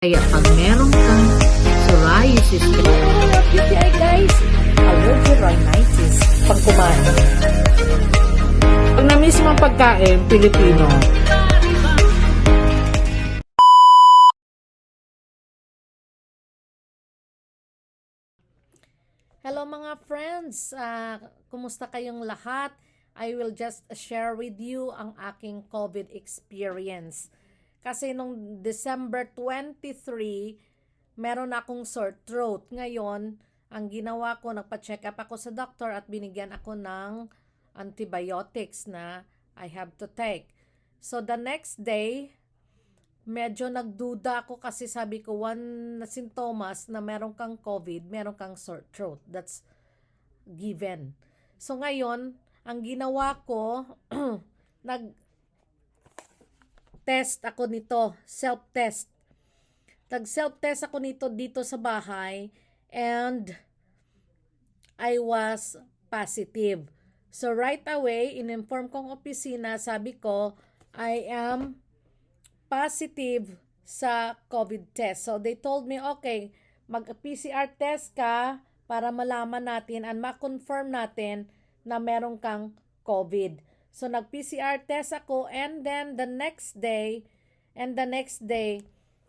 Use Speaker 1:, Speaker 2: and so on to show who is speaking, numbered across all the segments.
Speaker 1: Kaya pag meron kang psoriasis,
Speaker 2: UTI guys, allergic rhinitis pag kumain.
Speaker 1: pag na-miss mo ang pagkain, Pilipino,
Speaker 2: Hello mga friends, kumusta kayong lahat? I will just share with you ang aking COVID experience. Kasi nung December 23, meron akong sore throat. Ngayon, ang ginawa ko, nagpa-check up ako sa doctor at binigyan ako ng antibiotics na I have to take. So the next day, medyo nagduda ako kasi sabi ko one na sintomas na meron kang COVID, meron kang sore throat. That's given. So ngayon, ang ginawa ko, nag-test ako nito, self-test. Nag-self-test ako nito dito sa bahay and I was positive. So right away, in-inform kong opisina, sabi ko, I am positive sa COVID test. So they told me, okay, mag-PCR test ka para malaman natin and ma-confirm natin na meron kang COVID. So nag-PCR test ako and then the next day,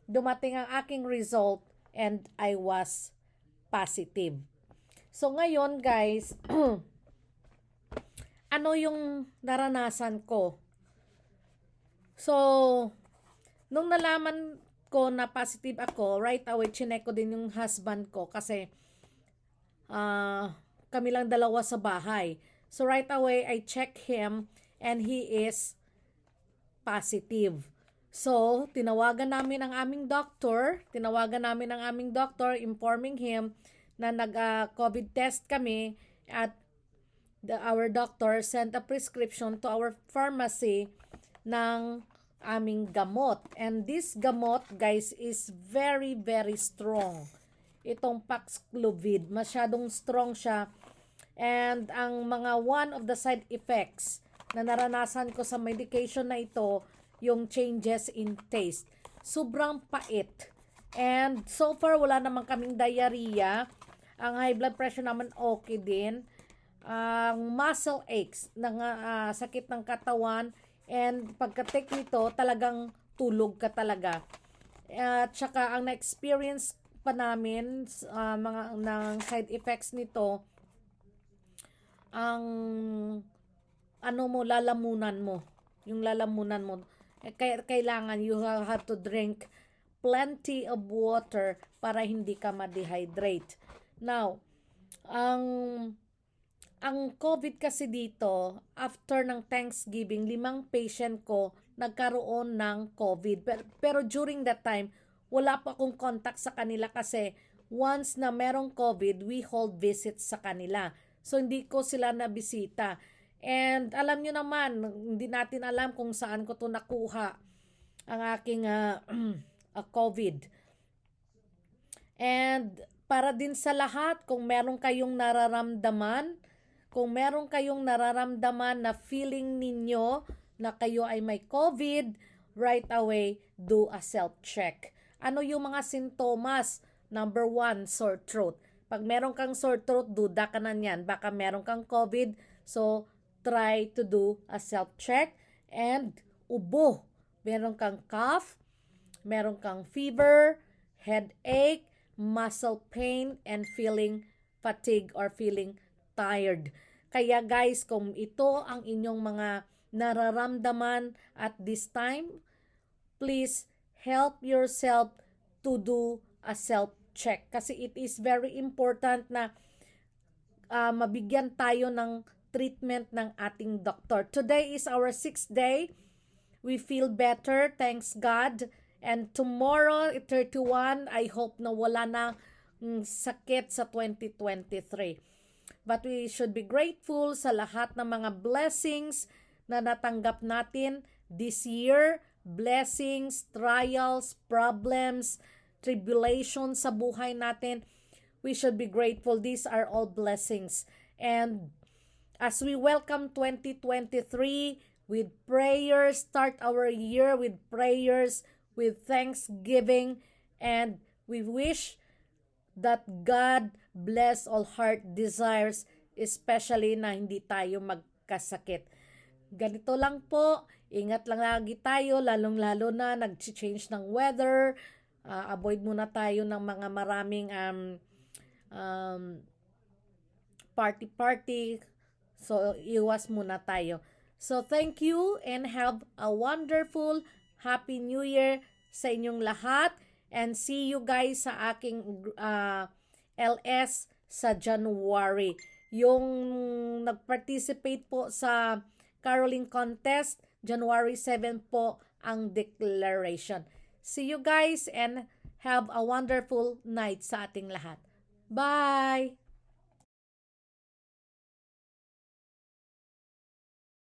Speaker 2: dumating ang aking result and I was positive. So ngayon guys, ano yung naranasan ko? So, nung nalaman ko na positive ako, right away, chinek ko din yung husband ko kasi kami lang dalawa sa bahay. So, right away, I check him and he is positive. So, tinawagan namin ang aming doctor, informing him na nag-COVID test kami at our doctor sent a prescription to our pharmacy ng aming gamot. And this gamot, guys, is very, very strong. Itong Paxlovid, masyadong strong siya. And ang mga one of the side effects na naranasan ko sa medication na ito, yung changes in taste. Sobrang pait. And so far, wala naman kaming diarrhea. Ang high blood pressure naman okay din. Ang muscle aches, sakit ng katawan, and pagka-take nito, talagang tulog ka talaga. At saka ang na-experience pa namin mga ng side effects nito, ang lalamunan mo. Yung lalamunan mo. Kailangan you have to drink plenty of water para hindi ka ma-dehydrate. Now, ang COVID kasi dito, after ng Thanksgiving, 5 patient ko nagkaroon ng COVID. Pero during that time, wala pa akong contact sa kanila kasi once na merong COVID, we hold visits sa kanila. So, hindi ko sila nabisita. And alam nyo naman, hindi natin alam kung saan ko to nakuha ang aking COVID. And para din sa lahat, kung meron kayong nararamdaman na feeling ninyo na kayo ay may COVID, right away, do a self-check. Ano yung mga sintomas? Number 1, sore throat. Pag meron kang sore throat, duda ka na yan. Baka meron kang COVID. So, try to do a self-check. And ubo. Meron kang cough, meron kang fever, headache, muscle pain, and feeling fatigue or feeling tired. Kaya guys, kung ito ang inyong mga nararamdaman at this time, please help yourself to do a self-check. Kasi it is very important na mabigyan tayo ng treatment ng ating doktor. Today is our 6th day. We feel better, thanks God. And tomorrow, 31, I hope na wala na sakit sa 2023. But we should be grateful sa lahat ng mga blessings na natanggap natin this year. Blessings, trials, problems, tribulations sa buhay natin. We should be grateful. These are all blessings. And as we welcome 2023 with prayers, start our year with prayers, with thanksgiving, And we wish that God bless all heart desires, especially na hindi tayo magkasakit. Ganito lang po, ingat lang lagi tayo, lalong-lalo na nag-change ng weather. Avoid muna tayo ng mga maraming party-party. So, iwas muna tayo. So, thank you and have a wonderful Happy New Year sa inyong lahat. And see you guys sa aking LS sa January. Yung nag-participate po sa caroling contest, January 7 po ang declaration. See you guys and have a wonderful night sa ating lahat. Bye!